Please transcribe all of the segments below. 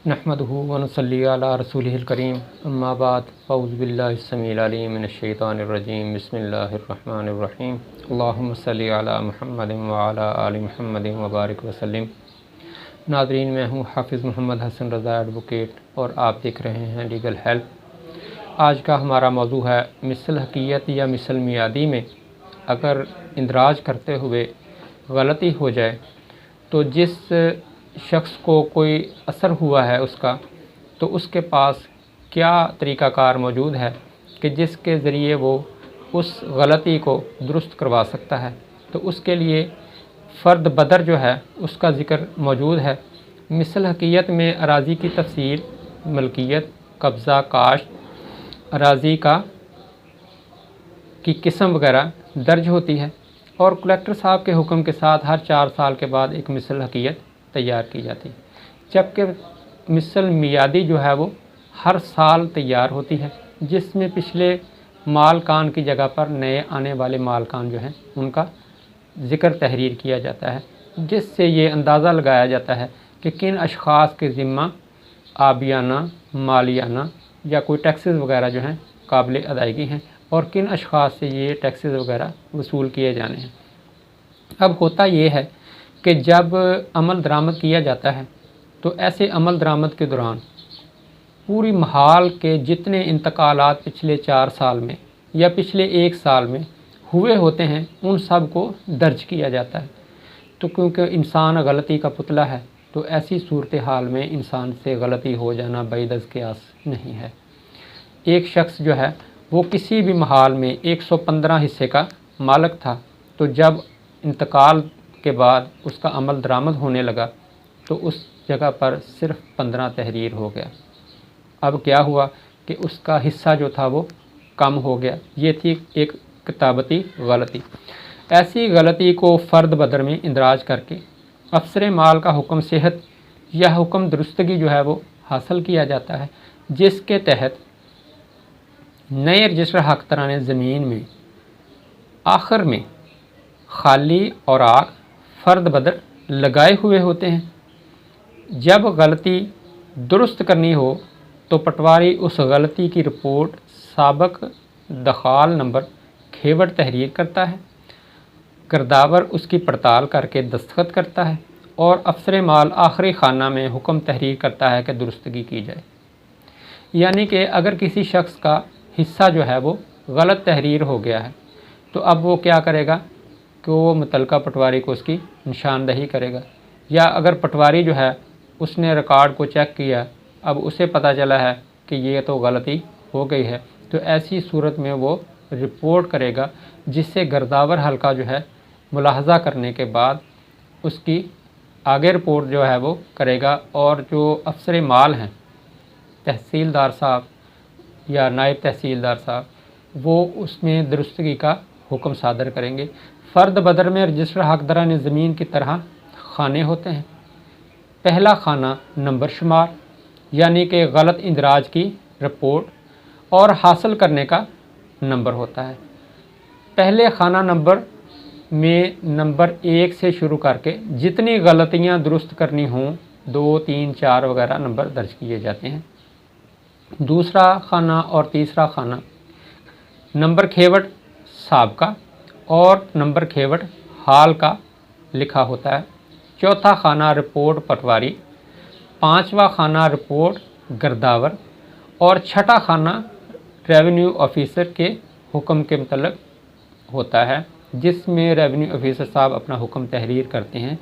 नहमदुहु व नुसल्ली अला रसूलिहिल करीम अम्मा बाद फ़ऊज़ु बिल्लाहि स्समीइल अलीम मिनश शैतानिर रजीम बिस्मिल्लाहिर रहमानिर रहीम अल्लाहुम्मा सल्लि अला मुहम्मदिन व अला आलि मुहम्मदिन व बारिक वसल्लिम। नाज़रीन, मैं हूँ हाफ़िज़ मोहम्मद हसन रज़ा एडवोकेट और आप देख रहे हैं लीगल हेल्प। आज का हमारा मौजू है मिसल हकीयत या मिसल मियादी में अगर इंदराज करते हुए गलती हो जाए तो जिस शख्स को कोई असर हुआ है उसका, तो उसके पास क्या तरीक़ाकार मौजूद है कि जिसके ज़रिए वो उस गलती को दुरुस्त करवा सकता है। तो उसके लिए फ़र्द बदर जो है उसका ज़िक्र मौजूद है। मिसल हकीयत में अराज़ी की तफसील, मलकियत, कब्ज़ा, काश्त, अराज़ी की किस्म वगैरह दर्ज होती है और कलेक्टर साहब के हुक्म के साथ हर 4 साल के बाद एक मिसल हकीयत तैयार की जाती है, जबकि मिसल मियादी जो है वो हर साल तैयार होती है, जिसमें पिछले मालकान की जगह पर नए आने वाले मालकान जो हैं उनका ज़िक्र तहरीर किया जाता है, जिससे ये अंदाज़ा लगाया जाता है कि किन अशख़ास के ज़िम्मा आबियाना, मालियाना या कोई टैक्सेस वगैरह जो हैं काबिल अदायगी हैं और किन अशख़ास से ये टैक्सेस वगैरह वसूल किए जाने हैं। अब होता ये है कि जब अमल दरामद किया जाता है तो ऐसे अमल दरामद के दौरान पूरी महाल के जितने इंतकालात पिछले 4 साल में या पिछले 1 साल में हुए होते हैं उन सब को दर्ज किया जाता है। तो क्योंकि इंसान गलती का पुतला है, तो ऐसी सूरत हाल में इंसान से गलती हो जाना बैदज़ क़ियास नहीं है। एक शख्स जो है वो किसी भी महाल में 115 हिस्से का मालिक था, तो जब इंतकाल के बाद उसका अमल दरामद होने लगा तो उस जगह पर सिर्फ 15 तहरीर हो गया। अब क्या हुआ कि उसका हिस्सा जो था वो कम हो गया। ये थी एक किताबती गलती। ऐसी गलती को फ़र्द बदर में इंदराज करके अफसर माल का हुक्म सेहत या हुक्म दुरुस्तगी जो है वो हासिल किया जाता है, जिसके तहत नए रजिस्टर हक़दारान ज़मीन में आखिर में खाली और आग फ़र्द बदर लगाए हुए होते हैं। जब गलती दुरुस्त करनी हो तो पटवारी उस गलती की रिपोर्ट साबक दखाल नंबर खेवट तहरीर करता है, गर्दावर उसकी पड़ताल करके दस्तखत करता है और अफसर माल आखिरी खाना में हुक्म तहरीर करता है कि दुरुस्तगी की जाए। यानी कि अगर किसी शख्स का हिस्सा जो है वो गलत तहरीर हो गया है तो अब वो क्या करेगा कि वो मुतलका पटवारी को उसकी निशानदही करेगा, या अगर पटवारी जो है उसने रिकॉर्ड को चेक किया, अब उसे पता चला है कि ये तो गलती हो गई है, तो ऐसी सूरत में वो रिपोर्ट करेगा, जिससे गर्दावर हल्का जो है मुलाहजा करने के बाद उसकी आगे रिपोर्ट जो है वो करेगा और जो अफसर माल हैं, तहसीलदार साहब या नायब तहसीलदार साहब, वो उसमें दुरुस्तगी का हुक्म सादर करेंगे। फ़र्द बदर में रजिस्टर हक़दारान ज़मीन की तरह खाने होते हैं। पहला खाना नंबर शुमार यानी कि गलत इंदराज की रिपोर्ट और हासिल करने का नंबर होता है। पहले खाना नंबर में नंबर 1 से शुरू करके जितनी गलतियां दुरुस्त करनी हों 2, 3, 4 वगैरह नंबर दर्ज किए जाते हैं। दूसरा खाना और तीसरा खाना नंबर खेवट साबका और नंबर खेवट हाल का लिखा होता है। चौथा खाना रिपोर्ट पटवारी, पांचवा खाना रिपोर्ट गर्दावर और छठा खाना रेवेन्यू ऑफिसर के हुक्म के मुतल्लिक़ होता है, जिसमें रेवेन्यू ऑफिसर साहब अपना हुक्म तहरीर करते हैं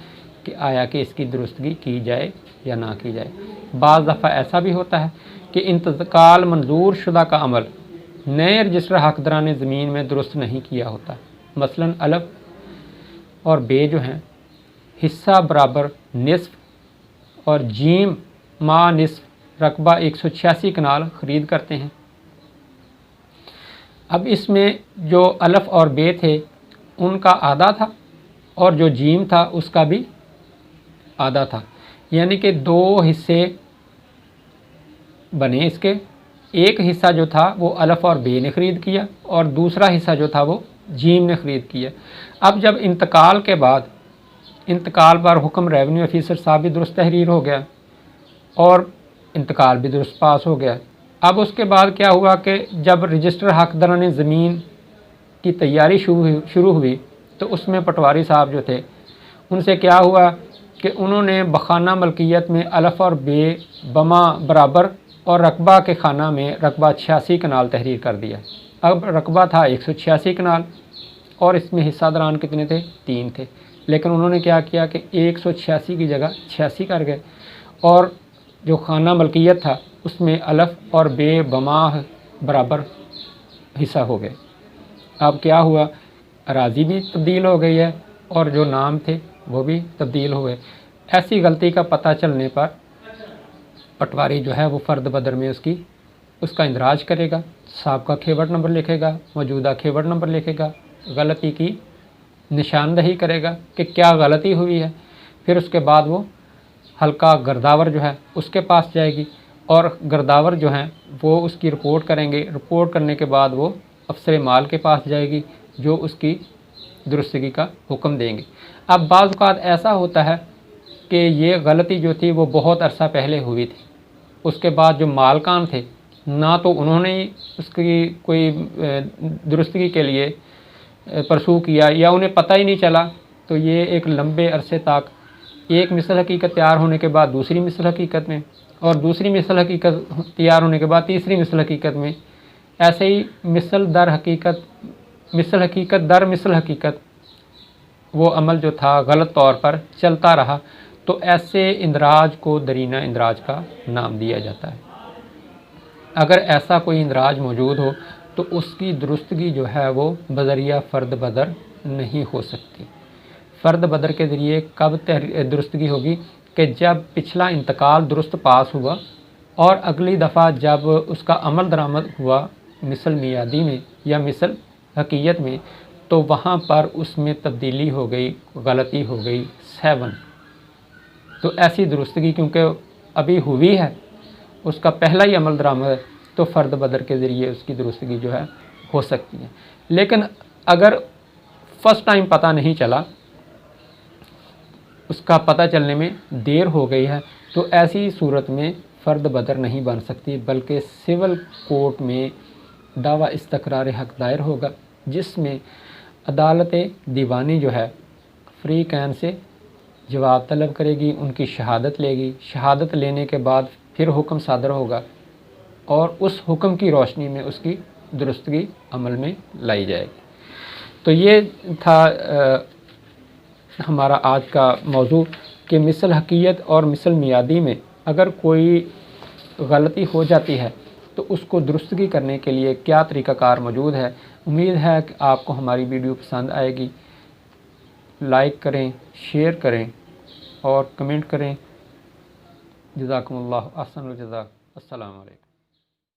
कि आया कि इसकी दुरुस्तगी की जाए या ना की जाए। बाज़ दफ़ा ऐसा भी होता है कि इंतकाल मंजूर शुदा का अमल नए रजिस्टर हक़दारान ज़मीन में दुरुस्त नहीं किया होता। मसलन अलफ़ और बे जो हैं हिस्सा बराबर निस्फ़ और जीम मा निस्फ़ रकबा 186 कनाल ख़रीद करते हैं। अब इसमें जो अलफ़ और बे थे उनका आधा था और जो जीम था उसका भी आधा था, यानी कि 2 हिस्से बने इसके। एक हिस्सा जो था वो अलफ़ और बे ने ख़रीद किया और दूसरा हिस्सा जो था वो जीम ने ख़रीद किया। अब जब इंतकाल के बाद इंतकाल पर हुक्म रेवेन्यू ऑफिसर साहब भी दुरुस्त तहरीर हो गया और इंतकाल भी दुरुस्त पास हो गया। अब उसके बाद क्या हुआ कि जब रजिस्टर हकदारान ज़मीन की तैयारी शुरू हुई तो उसमें पटवारी साहब जो थे उनसे क्या हुआ कि उन्होंने बखाना मलकियत में अलफ़ और बे बमा बराबर और रकबा के खाना में रकबा 86 कनाल तहरीर कर दिया। अब रकबा था 186 कनाल और इसमें हिस्सादारान कितने थे? 3 थे। लेकिन उन्होंने क्या किया कि 186 की जगह 86 कर गए और जो खाना मलकियत था उसमें अलफ़ और बे बमा बराबर हिस्सा हो गए। अब क्या हुआ, अराज़ी भी तब्दील हो गई है और जो नाम थे वो भी तब्दील हो गए। ऐसी गलती का पता चलने पर पटवारी जो है वो फ़र्द बदर में उसका इंदराज करेगा, साबका खेवट नंबर लिखेगा, मौजूदा खेवट नंबर लिखेगा, गलती की निशानदही करेगा कि क्या गलती हुई है। फिर उसके बाद वो हल्का गर्दावर जो है उसके पास जाएगी और गर्दावर जो हैं वो उसकी रिपोर्ट करेंगे। रिपोर्ट करने के बाद वो अफसर माल के पास जाएगी जो उसकी दुरुस्तगी का हुक्म देंगे। अब बाज़ औक़ात ऐसा होता है कि ये गलती जो थी वो बहुत अरसा पहले हुई थी, उसके बाद जो मालकान थे ना तो उन्होंने उसकी कोई दुरुस्तगी के लिए परसू किया या उन्हें पता ही नहीं चला, तो ये एक लंबे अरसे तक एक मिसल हकीकत तैयार होने के बाद दूसरी मिसल हकीकत में और दूसरी मिसल हकीकत तैयार होने के बाद तीसरी मिसल हकीकत में, ऐसे ही मिसल हकीकत दर मिसल हकीकत वो अमल जो था गलत तौर पर चलता रहा। तो ऐसे इंदराज को दरीना इंदराज का नाम दिया जाता है। अगर ऐसा कोई इंदराज मौजूद हो तो उसकी दुरुस्तगी जो है वो बज़रिया फ़र्द बदर नहीं हो सकती। फ़र्द बदर के ज़रिए कब दुरुस्तगी होगी कि जब पिछला इंतकाल दुरुस्त पास हुआ और अगली दफ़ा जब उसका अमल दरामद हुआ मिसल मियादी में या मिसल हकीयत में, तो वहाँ पर उसमें तब्दीली हो गई, गलती हो गई 7। तो ऐसी दुरुस्तगी क्योंकि अभी हुई है, उसका पहला ही अमल दरामद है, तो फ़र्द बदर के ज़रिए उसकी दुरुस्तगी जो है हो सकती है। लेकिन अगर फ़र्स्ट टाइम पता नहीं चला, उसका पता चलने में देर हो गई है, तो ऐसी सूरत में फ़र्द बदर नहीं बन सकती, बल्कि सिविल कोर्ट में दावा इस्तक़रार हक़ दायर होगा, जिसमें अदालत दीवानी जो है फ्री कैन से जवाब तलब करेगी, उनकी शहादत लेगी। शहादत लेने के बाद फिर हुक्म सादर होगा और उस हुक्म की रोशनी में उसकी दुरुस्तगी अमल में लाई जाएगी। तो ये था हमारा आज का मौजू कि मिसल हकीयत और मिसल मियादी में अगर कोई गलती हो जाती है तो उसको दुरुस्तगी करने के लिए क्या तरीक़ाकार मौजूद है। उम्मीद है कि आपको हमारी वीडियो पसंद आएगी। लाइक करें, शेयर करें और कमेंट करें। जज़ाकुमुल्लाह अहसनुल जज़ा। अस्सलामु अलैकुम।